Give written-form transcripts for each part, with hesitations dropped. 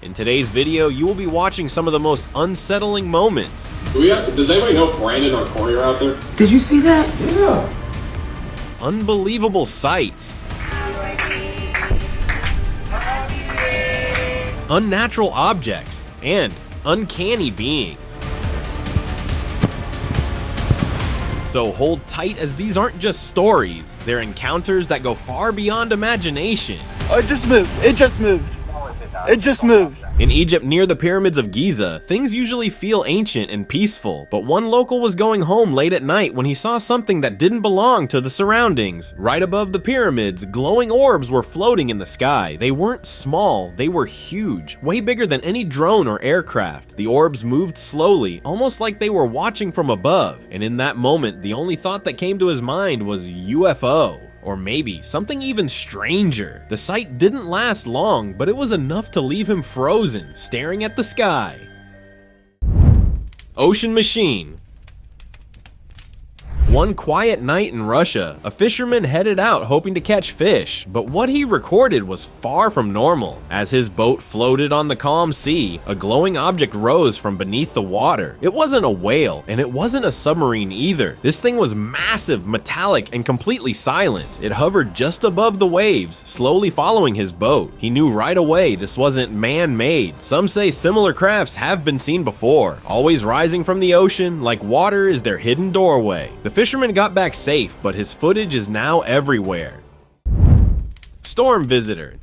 In today's video, you will be watching some of the most unsettling moments. Does anybody know if Brandon or Corey are out there? Did you see that? Yeah. Unbelievable sights. Unnatural objects. And uncanny beings. So hold tight, as these aren't just stories, they're encounters that go far beyond imagination. Oh, it just moved. It just moved. It just moved. In Egypt, near the pyramids of Giza, things usually feel ancient and peaceful, but one local was going home late at night when he saw something that didn't belong to the surroundings. Right above the pyramids, glowing orbs were floating in the sky. They weren't small, they were huge, way bigger than any drone or aircraft. The orbs moved slowly, almost like they were watching from above, and in that moment, the only thought that came to his mind was UFO. Or maybe something even stranger. The sight didn't last long, but it was enough to leave him frozen, staring at the sky. Ocean machine. One quiet night in Russia, a fisherman headed out hoping to catch fish, but what he recorded was far from normal. As his boat floated on the calm sea, a glowing object rose from beneath the water. It wasn't a whale, and it wasn't a submarine either. This thing was massive, metallic, and completely silent. It hovered just above the waves, slowly following his boat. He knew right away this wasn't man-made. Some say similar crafts have been seen before, always rising from the ocean like water is their hidden doorway. The fisherman got back safe, but his footage is now everywhere. Storm visitor.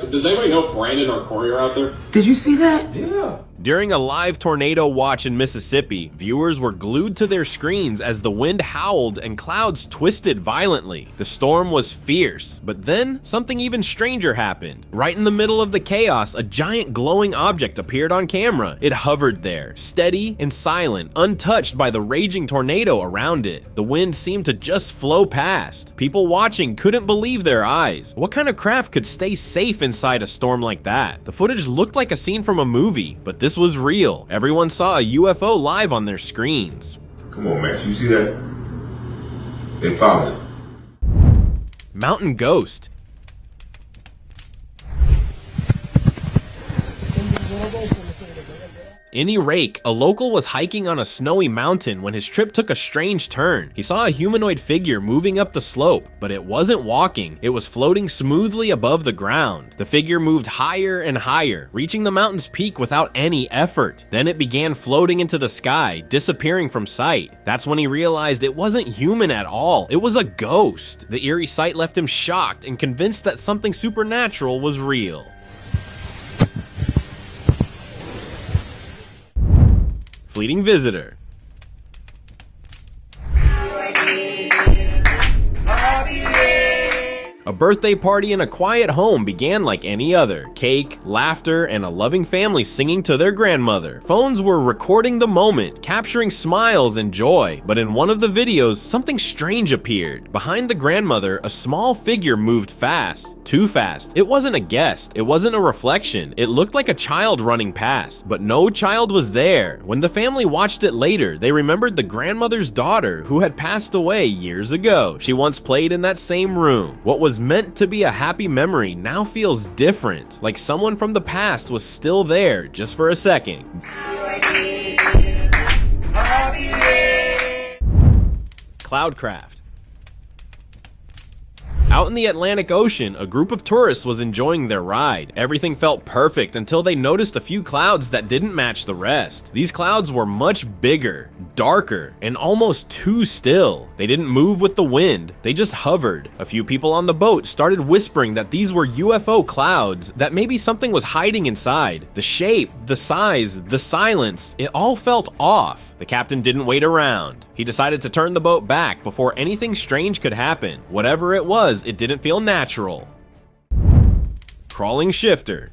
Does anybody know if Brandon or Corey are out there? Did you see that? Yeah. During a live tornado watch in Mississippi, viewers were glued to their screens as the wind howled and clouds twisted violently. The storm was fierce, but then something even stranger happened. Right in the middle of the chaos, a giant glowing object appeared on camera. It hovered there, steady and silent, untouched by the raging tornado around it. The wind seemed to just flow past. People watching couldn't believe their eyes. What kind of craft could stay safe inside a storm like that? The footage looked like a scene from a movie, but this was real. Everyone saw a UFO live on their screens. Come on, Max, you see that? They found it. Mountain ghost. In Iraq, a local was hiking on a snowy mountain when his trip took a strange turn. He saw a humanoid figure moving up the slope, but it wasn't walking. It was floating smoothly above the ground. The figure moved higher and higher, reaching the mountain's peak without any effort. Then it began floating into the sky, disappearing from sight. That's when he realized it wasn't human at all. It was a ghost. The eerie sight left him shocked and convinced that something supernatural was real. Fleeting visitor. A birthday party in a quiet home began like any other. Cake, laughter, and a loving family singing to their grandmother. Phones were recording the moment, capturing smiles and joy. But in one of the videos, something strange appeared. Behind the grandmother, a small figure moved fast. Too fast. It wasn't a guest. It wasn't a reflection. It looked like a child running past, but no child was there. When the family watched it later, they remembered the grandmother's daughter who had passed away years ago. She once played in that same room. What was meant to be a happy memory now feels different, like someone from the past was still there just for a second. Cloudcraft. Out in the Atlantic Ocean, a group of tourists was enjoying their ride. Everything felt perfect until they noticed a few clouds that didn't match the rest. These clouds were much bigger, darker, and almost too still. They didn't move with the wind, they just hovered. A few people on the boat started whispering that these were UFO clouds, that maybe something was hiding inside. The shape, the size, the silence, it all felt off. The captain didn't wait around. He decided to turn the boat back before anything strange could happen. Whatever it was, it didn't feel natural. Crawling shifter.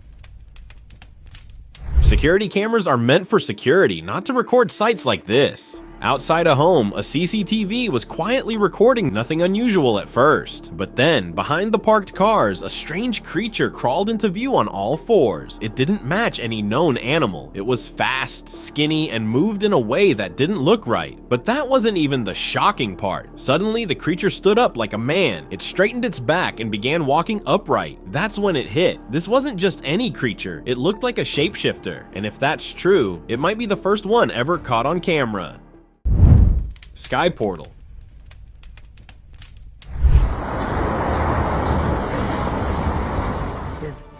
Security cameras are meant for security, not to record sights like this. Outside a home, a CCTV was quietly recording nothing unusual at first. But then, behind the parked cars, a strange creature crawled into view on all fours. It didn't match any known animal. It was fast, skinny, and moved in a way that didn't look right. But that wasn't even the shocking part. Suddenly, the creature stood up like a man. It straightened its back and began walking upright. That's when it hit. This wasn't just any creature. It looked like a shapeshifter. And if that's true, it might be the first one ever caught on camera. Sky portal.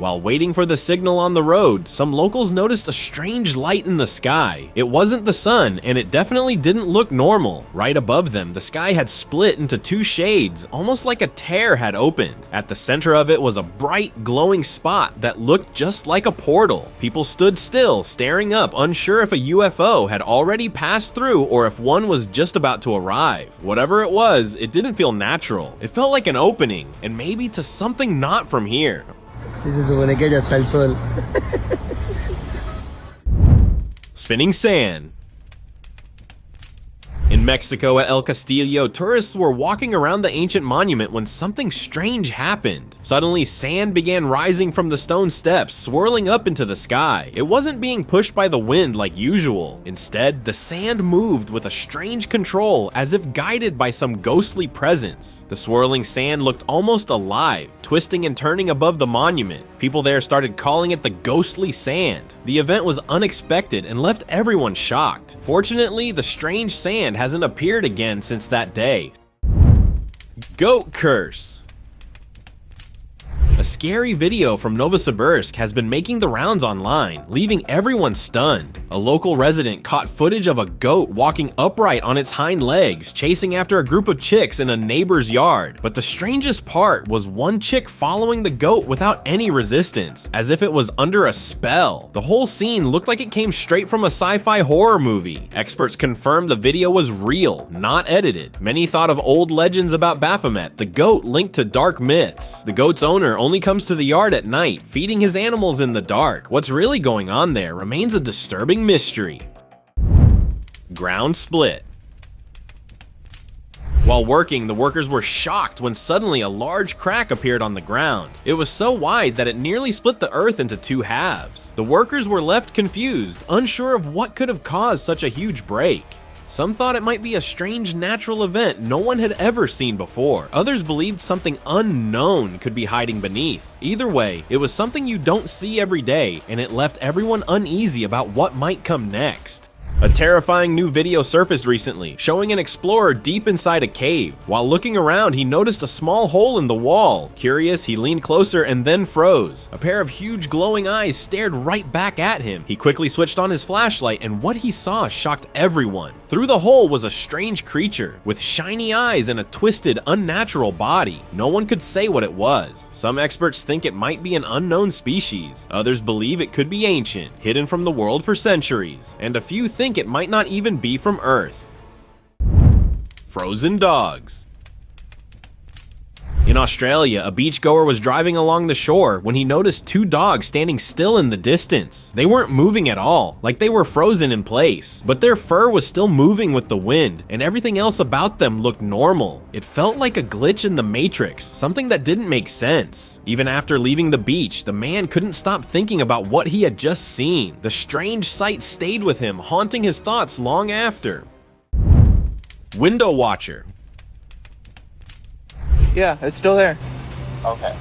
While waiting for the signal on the road, some locals noticed a strange light in the sky. It wasn't the sun, and it definitely didn't look normal. Right above them, the sky had split into two shades, almost like a tear had opened. At the center of it was a bright, glowing spot that looked just like a portal. People stood still, staring up, unsure if a UFO had already passed through or if one was just about to arrive. Whatever it was, it didn't feel natural. It felt like an opening, and maybe to something not from here. Sí, se supone que ya está el sol. Spinning sand. In Mexico at El Castillo, tourists were walking around the ancient monument when something strange happened. Suddenly, sand began rising from the stone steps, swirling up into the sky. It wasn't being pushed by the wind like usual. Instead, the sand moved with a strange control, as if guided by some ghostly presence. The swirling sand looked almost alive, twisting and turning above the monument. People there started calling it the ghostly sand. The event was unexpected and left everyone shocked. Fortunately, the strange sand hasn't appeared again since that day. Goat curse. A scary video from Novosibirsk has been making the rounds online, leaving everyone stunned. A local resident caught footage of a goat walking upright on its hind legs, chasing after a group of chicks in a neighbor's yard. But the strangest part was one chick following the goat without any resistance, as if it was under a spell. The whole scene looked like it came straight from a sci-fi horror movie. Experts confirmed the video was real, not edited. Many thought of old legends about Baphomet, the goat linked to dark myths. The goat's owner only comes to the yard at night, feeding his animals in the dark. What's really going on there remains a disturbing mystery. Ground split. While working, the workers were shocked when suddenly a large crack appeared on the ground. It was so wide that it nearly split the earth into two halves. The workers were left confused, unsure of what could have caused such a huge break. Some thought it might be a strange natural event no one had ever seen before. Others believed something unknown could be hiding beneath. Either way, it was something you don't see every day, and it left everyone uneasy about what might come next. A terrifying new video surfaced recently, showing an explorer deep inside a cave. While looking around, he noticed a small hole in the wall. Curious, he leaned closer and then froze. A pair of huge glowing eyes stared right back at him. He quickly switched on his flashlight, and what he saw shocked everyone. Through the hole was a strange creature, with shiny eyes and a twisted, unnatural body. No one could say what it was. Some experts think it might be an unknown species. Others believe it could be ancient, hidden from the world for centuries. And a few think it might not even be from Earth. Frozen dogs. In Australia, a beachgoer was driving along the shore when he noticed two dogs standing still in the distance. They weren't moving at all, like they were frozen in place, but their fur was still moving with the wind, and everything else about them looked normal. It felt like a glitch in the Matrix, something that didn't make sense. Even after leaving the beach, the man couldn't stop thinking about what he had just seen. The strange sight stayed with him, haunting his thoughts long after. Window watcher. Yeah, it's still there. Okay.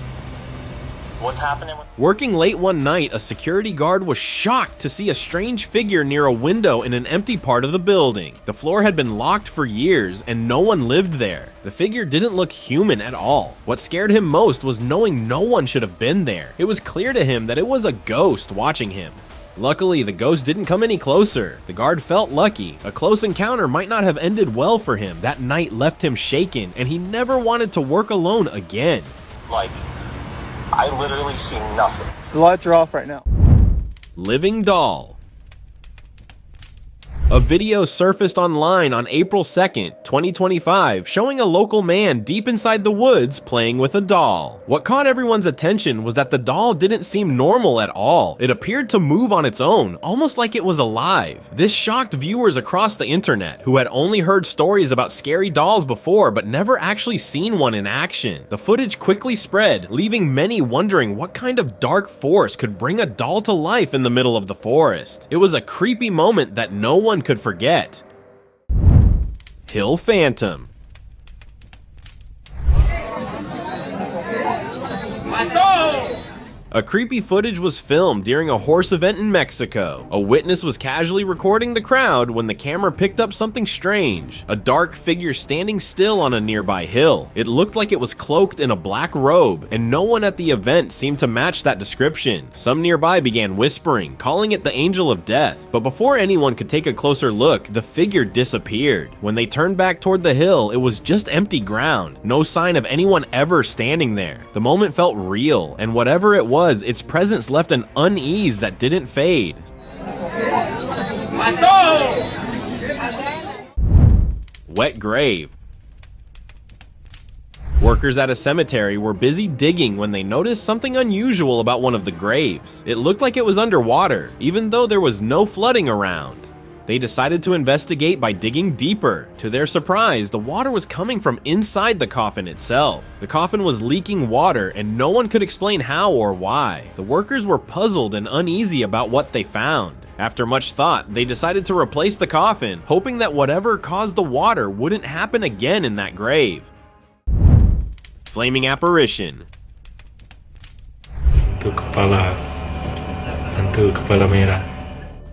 What's happening with... Working late one night, a security guard was shocked to see a strange figure near a window in an empty part of the building. The floor had been locked for years and no one lived there. The figure didn't look human at all. What scared him most was knowing no one should have been there. It was clear to him that it was a ghost watching him. Luckily, the ghost didn't come any closer. The guard felt lucky. A close encounter might not have ended well for him. That night left him shaken, and he never wanted to work alone again. Like, I literally see nothing. The lights are off right now. Living doll. A video surfaced online on April 2nd, 2025, showing a local man deep inside the woods playing with a doll. What caught everyone's attention was that the doll didn't seem normal at all. It appeared to move on its own, almost like it was alive. This shocked viewers across the internet, who had only heard stories about scary dolls before but never actually seen one in action. The footage quickly spread, leaving many wondering what kind of dark force could bring a doll to life in the middle of the forest. It was a creepy moment that no one could forget. Hill Phantom. A creepy footage was filmed during a horse event in Mexico. A witness was casually recording the crowd when the camera picked up something strange. A dark figure standing still on a nearby hill. It looked like it was cloaked in a black robe, and no one at the event seemed to match that description. Some nearby began whispering, calling it the Angel of Death. But before anyone could take a closer look, the figure disappeared. When they turned back toward the hill, it was just empty ground. No sign of anyone ever standing there. The moment felt real, and whatever it was, its presence left an unease that didn't fade. Wet grave. Workers at a cemetery were busy digging when they noticed something unusual about one of the graves. It looked like it was underwater, even though there was no flooding around. They decided to investigate by digging deeper. To their surprise, the water was coming from inside the coffin itself. The coffin was leaking water, and no one could explain how or why. The workers were puzzled and uneasy about what they found. After much thought, they decided to replace the coffin, hoping that whatever caused the water wouldn't happen again in that grave. Flaming apparition.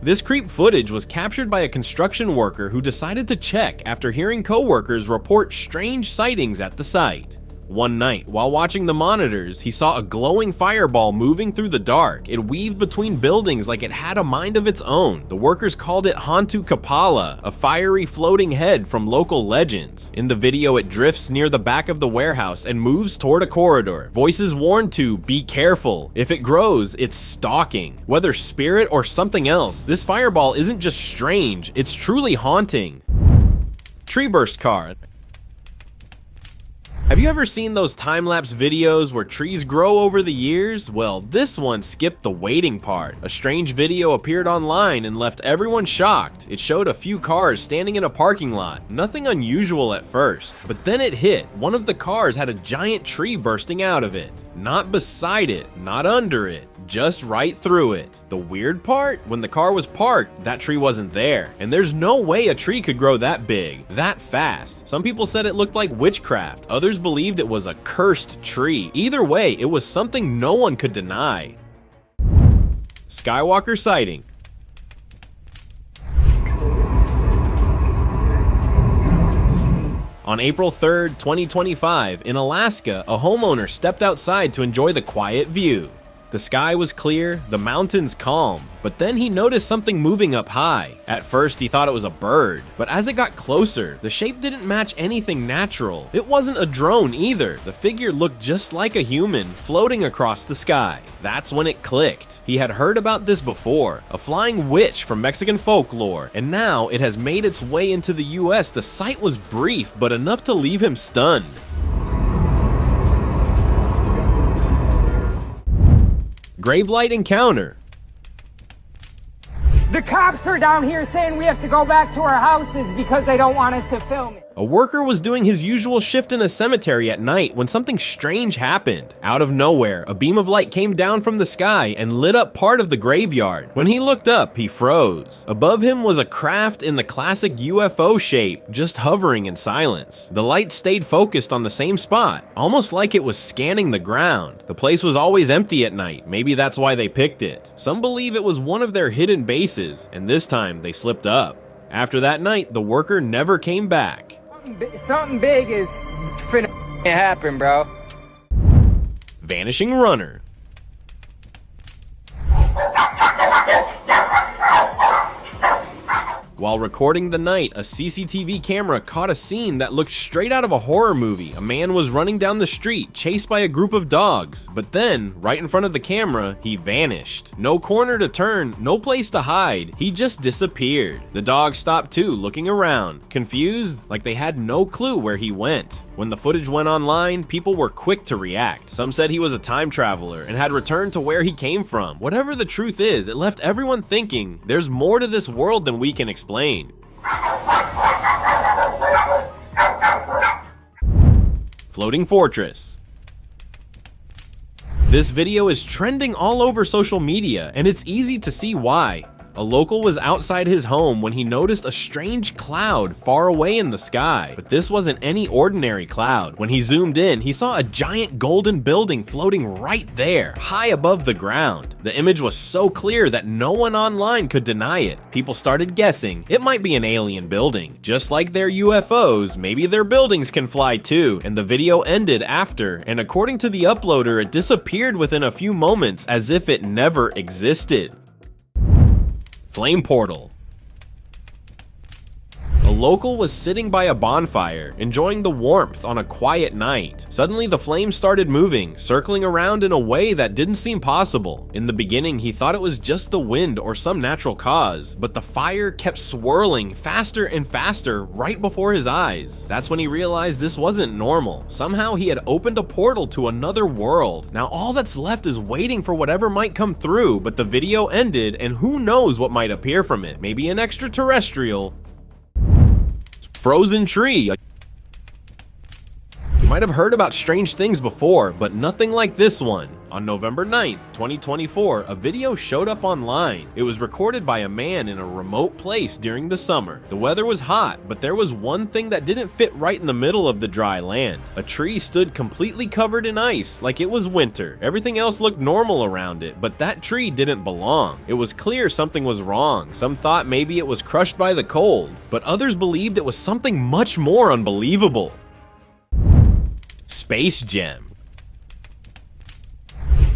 This creep footage was captured by a construction worker who decided to check after hearing co-workers report strange sightings at the site. One night, while watching the monitors, he saw a glowing fireball moving through the dark. It weaved between buildings like it had a mind of its own. The workers called it Hantu Kapala, a fiery floating head from local legends. In the video, it drifts near the back of the warehouse and moves toward a corridor. Voices warn to be careful. If it grows, it's stalking. Whether spirit or something else, this fireball isn't just strange, it's truly haunting. Tree burst card. Have you ever seen those time-lapse videos where trees grow over the years? Well, this one skipped the waiting part. A strange video appeared online and left everyone shocked. It showed a few cars standing in a parking lot. Nothing unusual at first, but then it hit. One of the cars had a giant tree bursting out of it. Not beside it, not under it, just right through it. The weird part? When the car was parked, that tree wasn't there. And there's no way a tree could grow that big, that fast. Some people said it looked like witchcraft. Others believed it was a cursed tree. Either way, it was something no one could deny. Skywalker sighting. On April 3rd, 2025, in Alaska, a homeowner stepped outside to enjoy the quiet view. The sky was clear, the mountains calm, but then he noticed something moving up high. At first he thought it was a bird, but as it got closer, the shape didn't match anything natural. It wasn't a drone either. The figure looked just like a human, floating across the sky. That's when it clicked. He had heard about this before, a flying witch from Mexican folklore, and now it has made its way into the US. The sight was brief, but enough to leave him stunned. Gravelight encounter. The cops are down here saying we have to go back to our houses because they don't want us to film it. A worker was doing his usual shift in a cemetery at night when something strange happened. Out of nowhere, a beam of light came down from the sky and lit up part of the graveyard. When he looked up, he froze. Above him was a craft in the classic UFO shape, just hovering in silence. The light stayed focused on the same spot, almost like it was scanning the ground. The place was always empty at night. Maybe that's why they picked it. Some believe it was one of their hidden bases, and this time they slipped up. After that night, the worker never came back. Something big is finna happen, bro. Vanishing runner. While recording the night, a CCTV camera caught a scene that looked straight out of a horror movie. A man was running down the street, chased by a group of dogs, but then, right in front of the camera, he vanished. No corner to turn, no place to hide, he just disappeared. The dogs stopped too, looking around, confused, like they had no clue where he went. When the footage went online, people were quick to react. Some said he was a time traveler and had returned to where he came from. Whatever the truth is, it left everyone thinking there's more to this world than we can explain. Floating Fortress. This video is trending all over social media, and it's easy to see why. A local was outside his home when he noticed a strange cloud far away in the sky, but this wasn't any ordinary cloud. When he zoomed in, he saw a giant golden building floating right there, high above the ground. The image was so clear that no one online could deny it. People started guessing it might be an alien building. Just like their UFOs, maybe their buildings can fly too, and the video ended after, and according to the uploader, it disappeared within a few moments as if it never existed. Flame portal. A local was sitting by a bonfire, enjoying the warmth on a quiet night. Suddenly the flames started moving, circling around in a way that didn't seem possible. In the beginning, he thought it was just the wind or some natural cause, but the fire kept swirling faster and faster right before his eyes. That's when he realized this wasn't normal. Somehow he had opened a portal to another world. Now all that's left is waiting for whatever might come through, but the video ended and who knows what might appear from it. Maybe an extraterrestrial. Frozen tree. You might have heard about strange things before, but nothing like this one. On November 9th, 2024, a video showed up online. It was recorded by a man in a remote place during the summer. The weather was hot, but there was one thing that didn't fit right in the middle of the dry land. A tree stood completely covered in ice, like it was winter. Everything else looked normal around it, but that tree didn't belong. It was clear something was wrong. Some thought maybe it was crushed by the cold, but others believed it was something much more unbelievable. Space gem.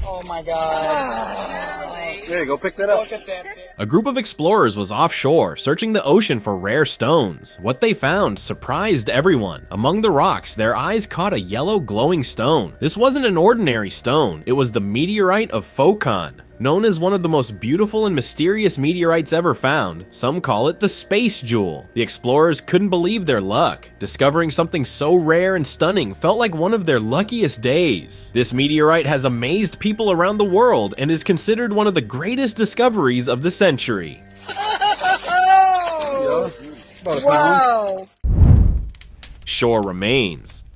Oh my god. Here, go pick that up. A group of explorers was offshore, searching the ocean for rare stones. What they found surprised everyone. Among the rocks, their eyes caught a yellow glowing stone. This wasn't an ordinary stone, it was the meteorite of Focon. Known as one of the most beautiful and mysterious meteorites ever found, some call it the space jewel. The explorers couldn't believe their luck. Discovering something so rare and stunning felt like one of their luckiest days. This meteorite has amazed people around the world and is considered one of the greatest discoveries of the century. Wow. Shore remains.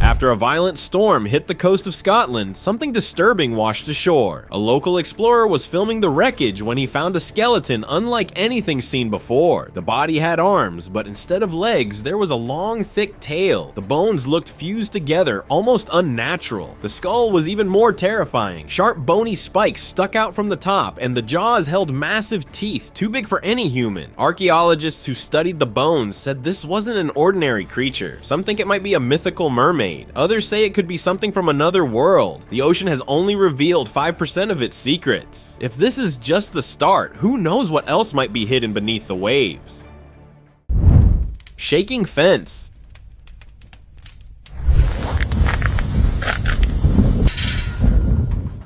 After a violent storm hit the coast of Scotland, something disturbing washed ashore. A local explorer was filming the wreckage when he found a skeleton unlike anything seen before. The body had arms, but instead of legs, there was a long, thick tail. The bones looked fused together, almost unnatural. The skull was even more terrifying. Sharp, bony spikes stuck out from the top, and the jaws held massive teeth, too big for any human. Archaeologists who studied the bones said this wasn't an ordinary creature. Some think it might be a mythical mermaid. Others say it could be something from another world. The ocean has only revealed 5% of its secrets. If this is just the start, who knows what else might be hidden beneath the waves? Shaking fence.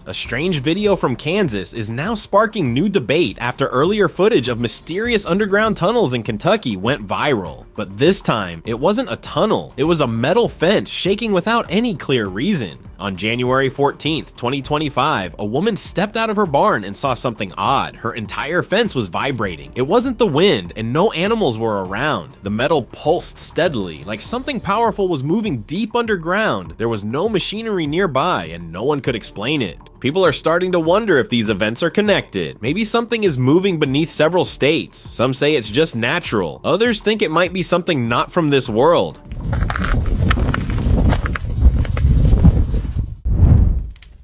A strange video from Kansas is now sparking new debate after earlier footage of mysterious underground tunnels in Kentucky went viral. But this time, it wasn't a tunnel, it was a metal fence shaking without any clear reason. On January 14th, 2025, a woman stepped out of her barn and saw something odd. Her entire fence was vibrating. It wasn't the wind, and no animals were around. The metal pulsed steadily, like something powerful was moving deep underground. There was no machinery nearby, and no one could explain it. People are starting to wonder if these events are connected. Maybe something is moving beneath several states. Some say it's just natural. Others think it might be something not from this world.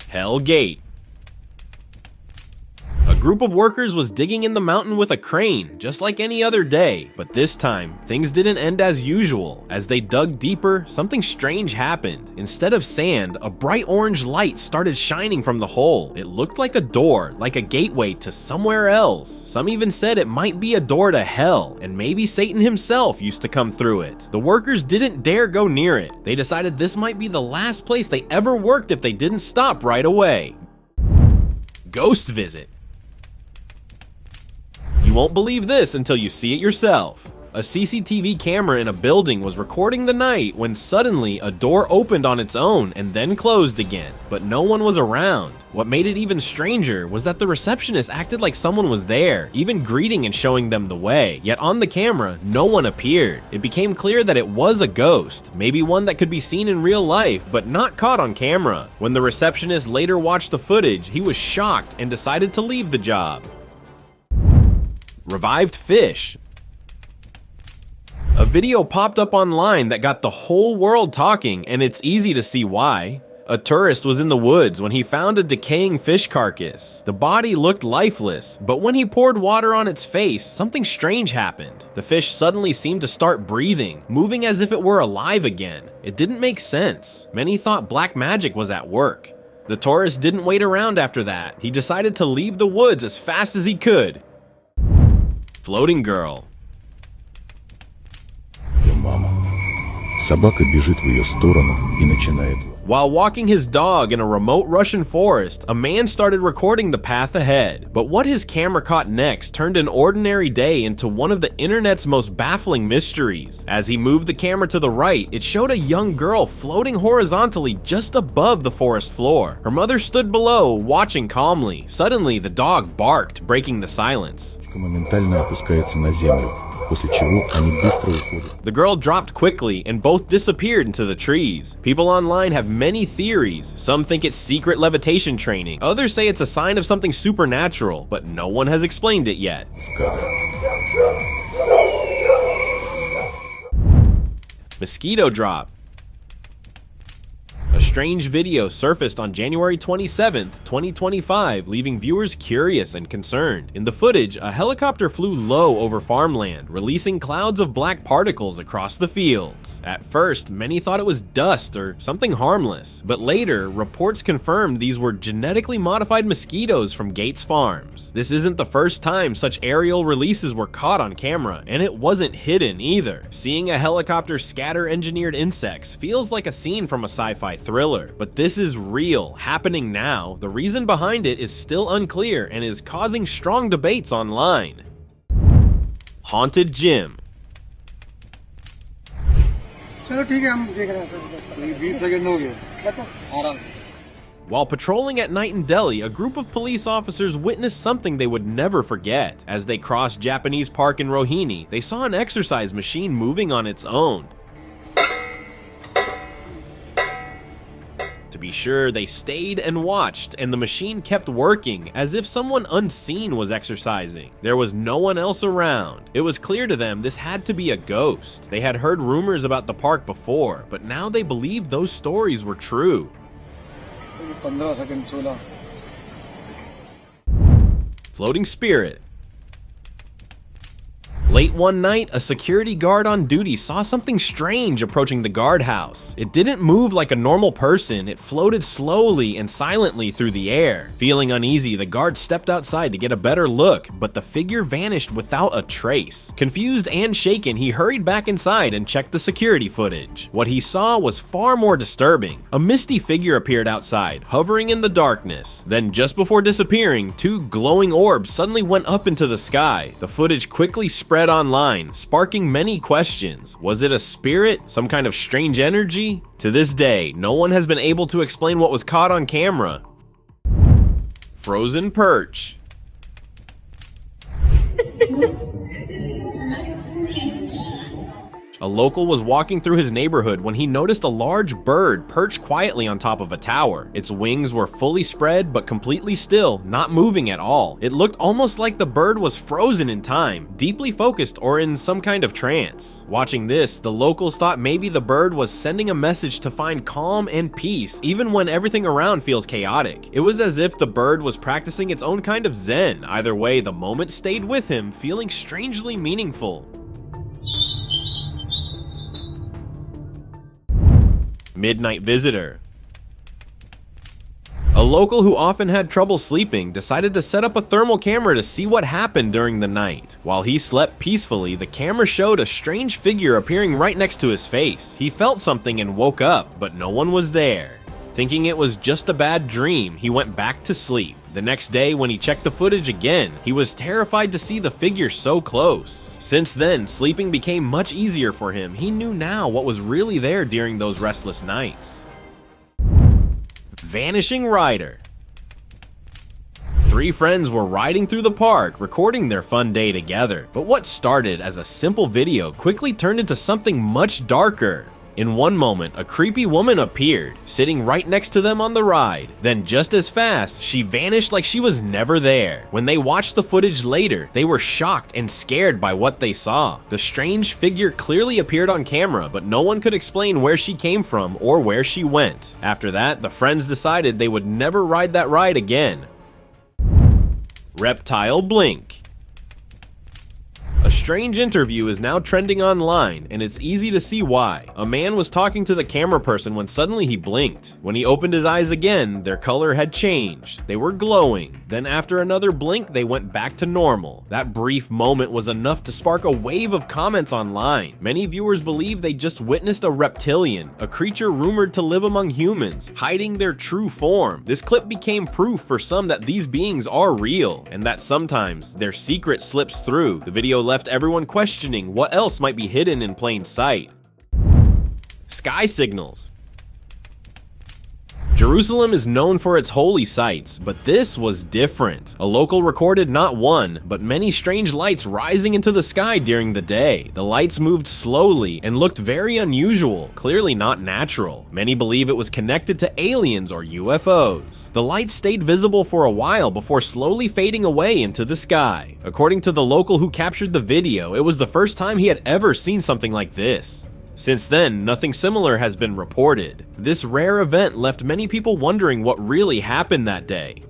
Hell Gate. A group of workers was digging in the mountain with a crane, just like any other day. But this time, things didn't end as usual. As they dug deeper, something strange happened. Instead of sand, a bright orange light started shining from the hole. It looked like a door, like a gateway to somewhere else. Some even said it might be a door to hell, and maybe Satan himself used to come through it. The workers didn't dare go near it. They decided this might be the last place they ever worked if they didn't stop right away. Ghost visit. You won't believe this until you see it yourself. A CCTV camera in a building was recording the night when suddenly a door opened on its own and then closed again, but no one was around. What made it even stranger was that the receptionist acted like someone was there, even greeting and showing them the way. Yet on the camera, no one appeared. It became clear that it was a ghost, maybe one that could be seen in real life, but not caught on camera. When the receptionist later watched the footage, he was shocked and decided to leave the job. Revived fish. A video popped up online that got the whole world talking, and it's easy to see why. A tourist was in the woods when he found a decaying fish carcass. The body looked lifeless, but when he poured water on its face, something strange happened. The fish suddenly seemed to start breathing, moving as if it were alive again. It didn't make sense. Many thought black magic was at work. The tourist didn't wait around after that. He decided to leave the woods as fast as he could. Floating girl. Мама. Собака бежит в ее сторону и начинает. While walking his dog in a remote Russian forest, a man started recording the path ahead. But what his camera caught next turned an ordinary day into one of the internet's most baffling mysteries. As he moved the camera to the right, it showed a young girl floating horizontally just above the forest floor. Her mother stood below, watching calmly. Suddenly, the dog barked, breaking the silence. Моментально опускается на землю, после чего они быстро уходят. The girl dropped quickly and both disappeared into the trees. People online have many theories. Some think it's secret levitation training. Others say it's a sign of something supernatural, but no one has explained it yet. Mosquito drop. A strange video surfaced on January 27th, 2025, leaving viewers curious and concerned. In the footage, a helicopter flew low over farmland, releasing clouds of black particles across the fields. At first, many thought it was dust or something harmless, but later, reports confirmed these were genetically modified mosquitoes from Gates Farms. This isn't the first time such aerial releases were caught on camera, and it wasn't hidden either. Seeing a helicopter scatter engineered insects feels like a scene from a sci-fi thriller, but this is real, happening now. The reason behind it is still unclear and is causing strong debates online. Haunted gym. While patrolling at night in Delhi, a group of police officers witnessed something they would never forget. As they crossed Japanese Park in Rohini, they saw an exercise machine moving on its own. To be sure, they stayed and watched, and the machine kept working, as if someone unseen was exercising. There was no one else around. It was clear to them this had to be a ghost. They had heard rumors about the park before, but now they believed those stories were true. Floating spirit. Late one night, a security guard on duty saw something strange approaching the guardhouse. It didn't move like a normal person, it floated slowly and silently through the air. Feeling uneasy, the guard stepped outside to get a better look, but the figure vanished without a trace. Confused and shaken, he hurried back inside and checked the security footage. What he saw was far more disturbing. A misty figure appeared outside, hovering in the darkness. Then, just before disappearing, two glowing orbs suddenly went up into the sky. The footage quickly spread online, sparking many questions. Was it a spirit? Some kind of strange energy? To this day, no one has been able to explain what was caught on camera. Frozen perch. A local was walking through his neighborhood when he noticed a large bird perched quietly on top of a tower. Its wings were fully spread but completely still, not moving at all. It looked almost like the bird was frozen in time, deeply focused or in some kind of trance. Watching this, the locals thought maybe the bird was sending a message to find calm and peace even when everything around feels chaotic. It was as if the bird was practicing its own kind of zen. Either way, the moment stayed with him, feeling strangely meaningful. Midnight visitor. A local who often had trouble sleeping decided to set up a thermal camera to see what happened during the night. While he slept peacefully, the camera showed a strange figure appearing right next to his face. He felt something and woke up, but no one was there. Thinking it was just a bad dream, he went back to sleep. The next day, when he checked the footage again, he was terrified to see the figure so close. Since then, sleeping became much easier for him. He knew now what was really there during those restless nights. Vanishing rider. 3 friends were riding through the park, recording their fun day together. But what started as a simple video quickly turned into something much darker. In one moment, a creepy woman appeared, sitting right next to them on the ride. Then just as fast, she vanished like she was never there. When they watched the footage later, they were shocked and scared by what they saw. The strange figure clearly appeared on camera, but no one could explain where she came from or where she went. After that, the friends decided they would never ride that ride again. Reptile blink. A strange interview is now trending online, and it's easy to see why. A man was talking to the camera person when suddenly he blinked. When he opened his eyes again, their color had changed. They were glowing. Then after another blink, they went back to normal. That brief moment was enough to spark a wave of comments online. Many viewers believe they just witnessed a reptilian, a creature rumored to live among humans, hiding their true form. This clip became proof for some that these beings are real, and that sometimes their secret slips through. The video left everyone questioning what else might be hidden in plain sight. Sky signals. Jerusalem is known for its holy sites, but this was different. A local recorded not one, but many strange lights rising into the sky during the day. The lights moved slowly and looked very unusual, clearly not natural. Many believe it was connected to aliens or UFOs. The lights stayed visible for a while before slowly fading away into the sky. According to the local who captured the video, it was the first time he had ever seen something like this. Since then, nothing similar has been reported. This rare event left many people wondering what really happened that day.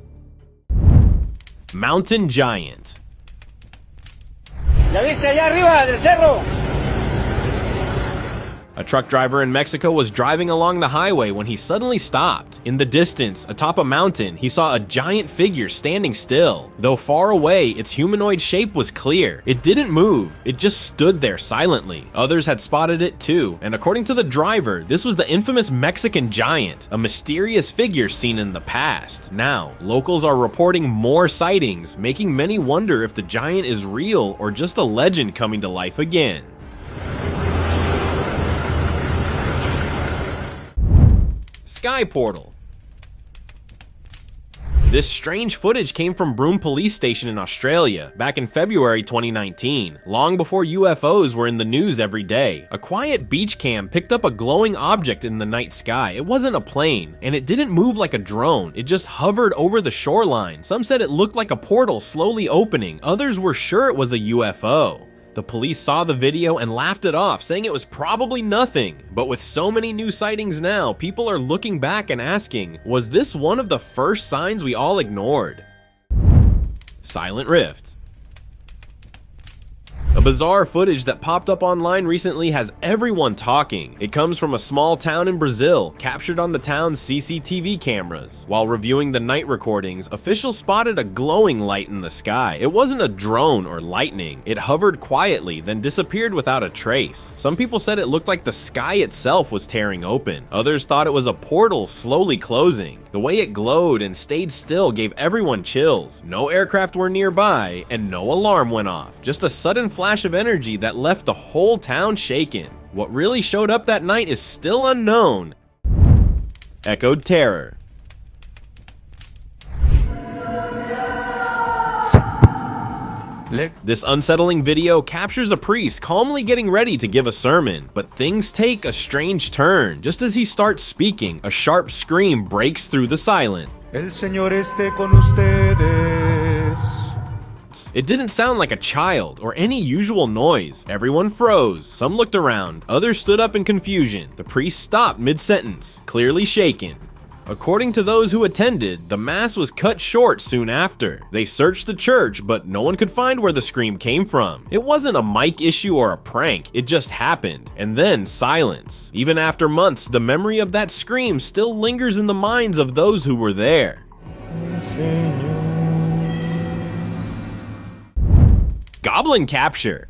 Mountain giant. ¿Ya viste allá arriba del cerro? A truck driver in Mexico was driving along the highway when he suddenly stopped. In the distance, atop a mountain, he saw a giant figure standing still. Though far away, its humanoid shape was clear. It didn't move, it just stood there silently. Others had spotted it too, and according to the driver, this was the infamous Mexican giant, a mysterious figure seen in the past. Now, locals are reporting more sightings, making many wonder if the giant is real or just a legend coming to life again. Sky portal. This strange footage came from Broom police station in Australia back in February 2019, long before UFOs were in the news every day. A quiet beach cam picked up a glowing object in the night sky. It wasn't a plane, and it didn't move like a drone. It just hovered over the shoreline. Some said it looked like a portal slowly opening. Others were sure it was a UFO. The police saw the video and laughed it off, saying it was probably nothing. But with so many new sightings now, people are looking back and asking, was this one of the first signs we all ignored? Silent Rift. A bizarre footage that popped up online recently has everyone talking. It comes from a small town in Brazil, captured on the town's CCTV cameras. While reviewing the night recordings, officials spotted a glowing light in the sky. It wasn't a drone or lightning. It hovered quietly, then disappeared without a trace. Some people said it looked like the sky itself was tearing open. Others thought it was a portal slowly closing. The way it glowed and stayed still gave everyone chills. No aircraft were nearby, and no alarm went off. Just a sudden flash of energy that left the whole town shaken. What really showed up that night is still unknown. Echoed terror. This unsettling video captures a priest calmly getting ready to give a sermon, but things take a strange turn. Just as he starts speaking, a sharp scream breaks through the silence. El Señor esté con ustedes. It didn't sound like a child or any usual noise. Everyone froze, some looked around, others stood up in confusion. The priest stopped mid-sentence, clearly shaken. According to those who attended, the mass was cut short soon after. They searched the church, but no one could find where the scream came from. It wasn't a mic issue or a prank, it just happened. And then silence. Even after months, the memory of that scream still lingers in the minds of those who were there. Goblin capture.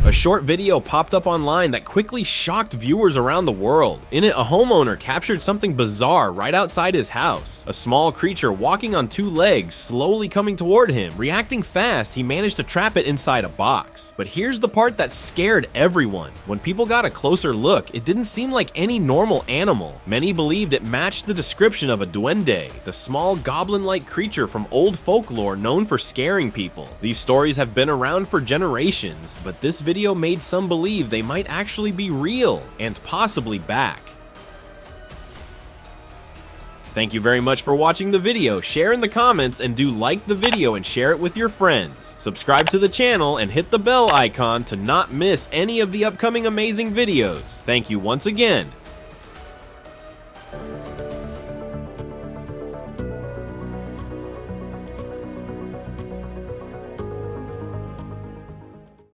A short video popped up online that quickly shocked viewers around the world. In it, a homeowner captured something bizarre right outside his house. A small creature walking on two legs, slowly coming toward him. Reacting fast, he managed to trap it inside a box. But here's the part that scared everyone. When people got a closer look, it didn't seem like any normal animal. Many believed it matched the description of a duende, the small goblin-like creature from old folklore known for scaring people. These stories have been around for generations, but this video made some believe they might actually be real and possibly back. Thank you very much for watching the video. Share in the comments and do like the video and share it with your friends. Subscribe to the channel and hit the bell icon to not miss any of the upcoming amazing videos. Thank you once again.